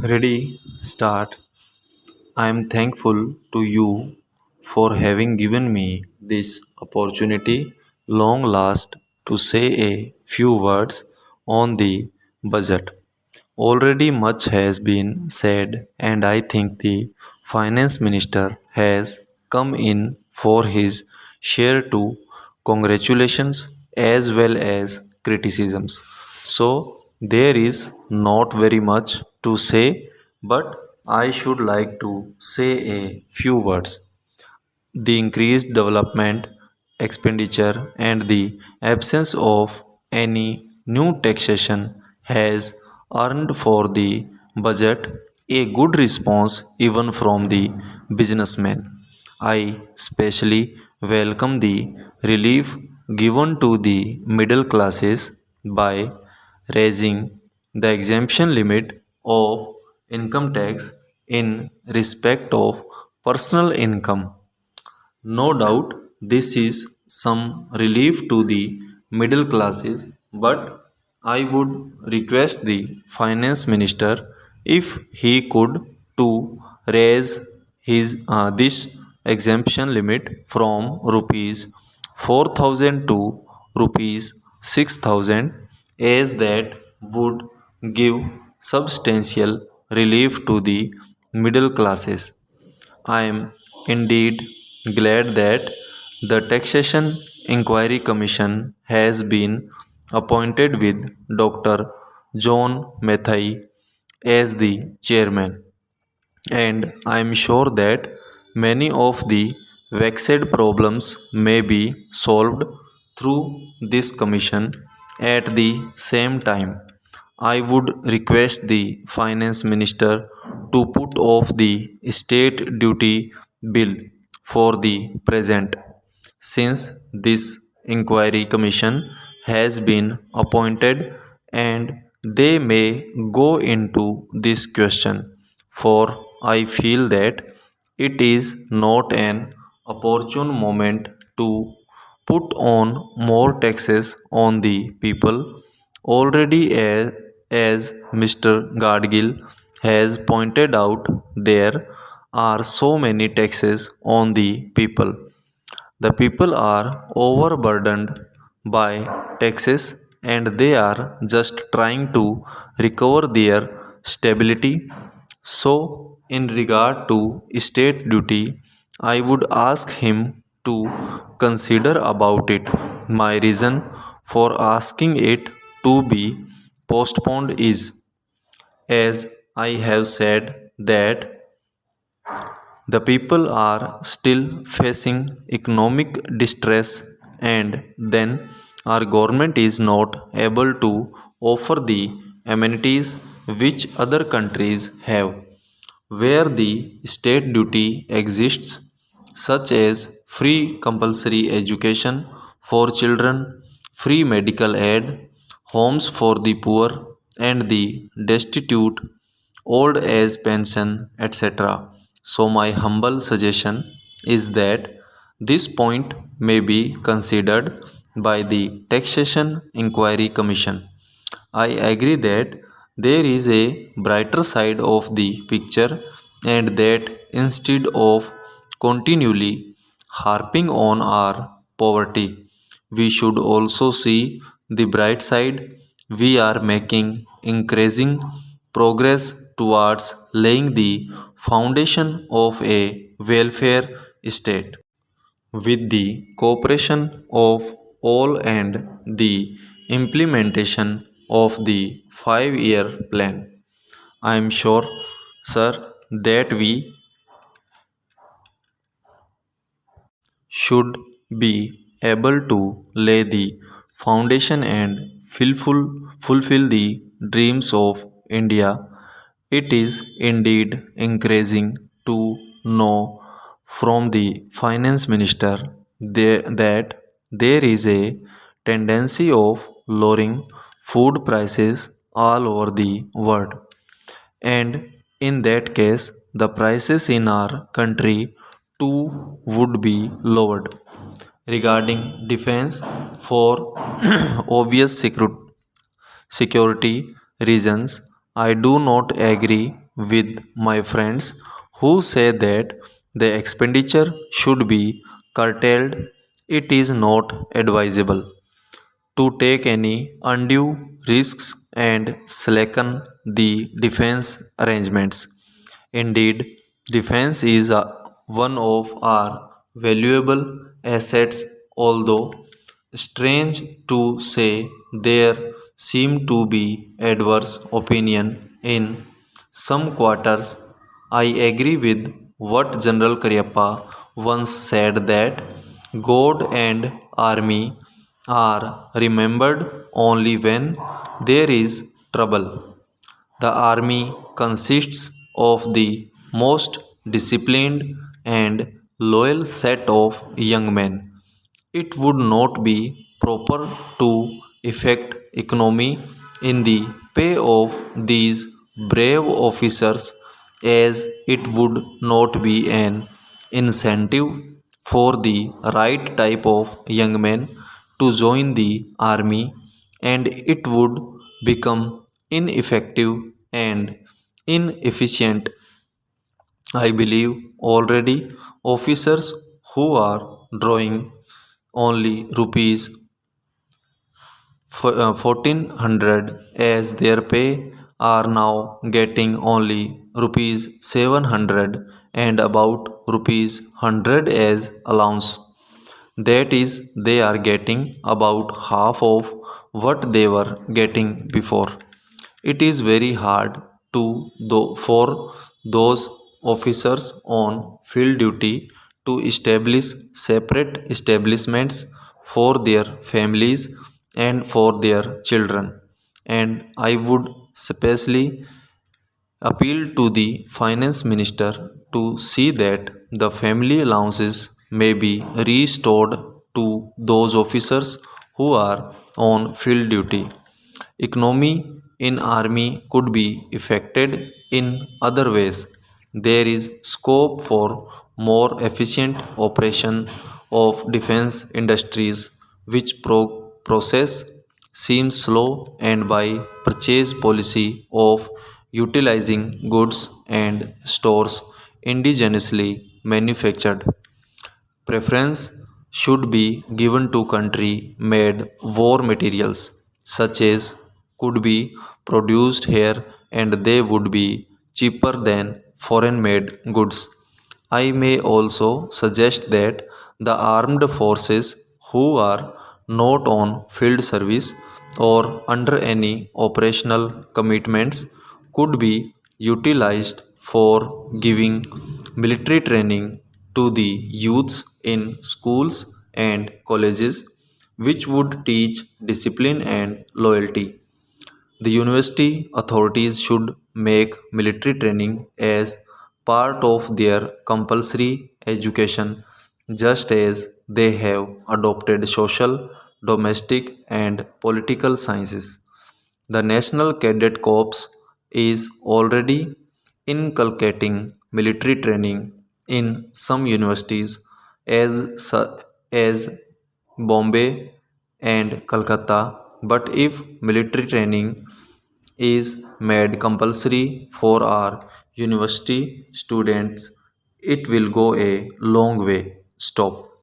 Ready, start. I am thankful to you for having given me this opportunity, long last, to say a few words on the budget. Already much has been said, and I think the finance minister has come in for his share too. Congratulations as well as criticisms. So, there is not very much to say, but I should like to say a few words. The increased development expenditure and the absence of any new taxation has earned for the budget a good response even from the businessmen. I specially welcome the relief given to the middle classes by raising the exemption limit of income tax in respect of personal income. No doubt this is some relief to the middle classes, but I would request the finance minister if he could to raise his this exemption limit from rupees 4,000 to rupees 6,000, as that would give substantial relief to the middle classes. I am indeed glad that the Taxation Inquiry Commission has been appointed with Dr. John Mathai as the chairman, and I am sure that many of the vexed problems may be solved through this commission. At the same time, I would request the finance minister to put off the state duty bill for the present, since this inquiry commission has been appointed and they may go into this question, for I feel that it is not an opportune moment to put on more taxes on the people. Already, as Mr. Gadgil has pointed out, there are so many taxes on the people. The people are overburdened by taxes and they are just trying to recover their stability. So, in regard to state duty, I would ask him to consider about it. My reason for asking it to be postponed is, as I have said, that the people are still facing economic distress, and then our government is not able to offer the amenities which other countries have, where the state duty exists, such as free compulsory education for children, free medical aid, homes for the poor and the destitute, old age pension, etc. So, my humble suggestion is that this point may be considered by the Taxation Inquiry Commission. I agree that there is a brighter side of the picture, and that instead of continually harping on our poverty, we should also see the bright side. We are making increasing progress towards laying the foundation of a welfare state with the cooperation of all and the implementation of the 5-year plan. I am sure, sir, that we should be able to lay the foundation and fulfill the dreams of India. It is indeed encouraging to know from the finance minister that there is a tendency of lowering food prices all over the world, and in that case the prices in our country too would be lowered. Regarding defense, for obvious security reasons, I do not agree with my friends who say that the expenditure should be curtailed. It is not advisable to take any undue risks and slacken the defense arrangements. Indeed, defense is one of our valuable assets, although strange to say there seem to be adverse opinion in some quarters. I agree with what General Karyappa once said that God and army are remembered only when there is trouble. The army consists of the most disciplined and loyal set of young men. It would not be proper to effect economy in the pay of these brave officers, as it would not be an incentive for the right type of young men to join the army, and it would become ineffective and inefficient. I believe already officers who are drawing only rupees 1400 as their pay are now getting only rupees 700 and about rupees 100 as allowance. That is, they are getting about half of what they were getting before. It is very hard for those officers on field duty to establish separate establishments for their families and for their children. And I would specially appeal to the finance minister to see that the family allowances may be restored to those officers who are on field duty. Economy in army could be affected in other ways. There is scope for more efficient operation of defense industries, which process seems slow, and by purchase policy of utilizing goods and stores indigenously manufactured. Preference should be given to country made war materials, such as could be produced here and they would be cheaper than foreign made goods. I may also suggest that the armed forces who are not on field service or under any operational commitments could be utilized for giving military training to the youths in schools and colleges, which would teach discipline and loyalty. The university authorities should make military training as part of their compulsory education, just as they have adopted social, domestic, and political sciences. The National Cadet Corps is already inculcating military training in some universities as Bombay and Calcutta. But if military training is made compulsory for our university students, it will go a long way. Stop.